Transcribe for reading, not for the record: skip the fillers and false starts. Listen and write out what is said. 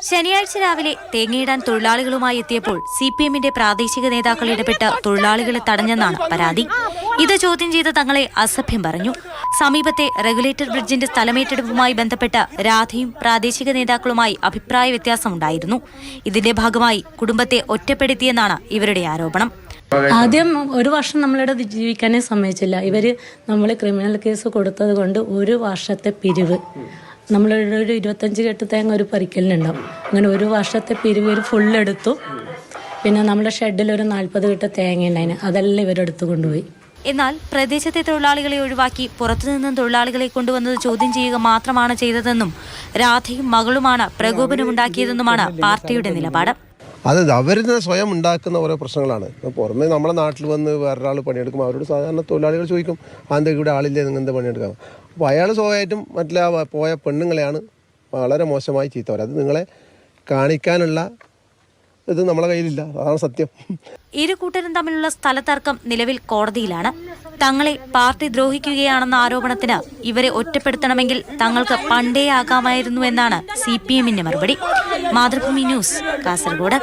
ശനിയാഴ്ച രാവിലെ തേങ്ങയിടാൻ തൊഴിലാളികളുമായി എത്തിയപ്പോൾ സിപിഎമ്മിന്റെ പ്രാദേശിക നേതാക്കൾ ഇടപെട്ട് തൊഴിലാളികളെ തടഞ്ഞെന്നാണ് പരാതി. ഇത് ചോദ്യം ചെയ്ത് തങ്ങളെ അസഭ്യം പറഞ്ഞു. സമീപത്തെ റെഗുലേറ്റർ ബ്രിഡ്ജിന്റെ സ്ഥലമേറ്റെടുപ്പുമായി ബന്ധപ്പെട്ട് രാധയും പ്രാദേശിക നേതാക്കളുമായി അഭിപ്രായ വ്യത്യാസമുണ്ടായിരുന്നു. ഇതിന്റെ ഭാഗമായി കുടുംബത്തെ ഒറ്റപ്പെടുത്തിയെന്നാണ് ഇവരുടെ ആരോപണം. ആദ്യം ഒരു വർഷം നമ്മളിവിടെ ജീവിക്കാനേ സമ്മതിച്ചില്ല. ഇവര് നമ്മൾ ക്രിമിനൽ കേസ് കൊടുത്തത് കൊണ്ട് ഒരു വർഷത്തെ പിരിവ്, നമ്മളിവിടെ ഒരു 25 കെട്ട് തേങ്ങ ഒരു പരിക്കലിനുണ്ടാവും. അങ്ങനെ ഒരു വർഷത്തെ പിരിവ് ഒരു ഫുള്ളെടുത്തു. പിന്നെ നമ്മുടെ ഷെഡിൽ ഒരു 40 കെട്ട് തേങ്ങ ഉണ്ടായിന്, അതെല്ലാം ഇവരെടുത്തു കൊണ്ടുപോയി. എന്നാൽ പ്രദേശത്തെ തൊഴിലാളികളെ ഒഴിവാക്കി പുറത്തുനിന്നും തൊഴിലാളികളെ കൊണ്ടുവന്നത് ചോദ്യം ചെയ്യുക മാത്രമാണ് ചെയ്തതെന്നും രാധയും മകളുമാണ് പ്രകോപനമുണ്ടാക്കിയതെന്നുമാണ് പാർട്ടിയുടെ നിലപാട്. അത് അവർ സ്വയം ഉണ്ടാക്കുന്ന ഓരോ പ്രശ്നങ്ങളാണ്. പുറമെ നമ്മളെ നാട്ടിൽ വന്ന് വേറൊരാൾ പണിയെടുക്കും, അവരോട് സാധാരണ തൊഴിലാളികൾ ചോദിക്കും അതിൻ്റെ ഇവിടെ ആളില്ലേ, നിങ്ങൾ എന്താ പണിയെടുക്കാം. അപ്പോൾ അയാൾ സ്വാഭാവികമായിട്ടും മറ്റുള്ള പോയ പെണ്ണുങ്ങളെയാണ് വളരെ മോശമായി ചീത്തവർ. അത് നിങ്ങളെ കാണിക്കാനുള്ള ഇത് നമ്മളെ കയ്യിലില്ല, അതാണ് സത്യം. ഇരു കൂട്ടരും തമ്മിലുള്ള സ്ഥലതർക്കം നിലവിൽ കോടതിയിലാണ്. തങ്ങളെ പാർട്ടി ദ്രോഹിക്കുകയാണെന്ന ആരോപണത്തിന് ഇവരെ ഒറ്റപ്പെടുത്തണമെങ്കിൽ തങ്ങൾക്ക് പണ്ടേ ആകാമായിരുന്നു എന്നാണ് സിപിഎമ്മിന്റെ മറുപടി. മാതൃഭൂമി ന്യൂസ്, കാസർഗോഡ്.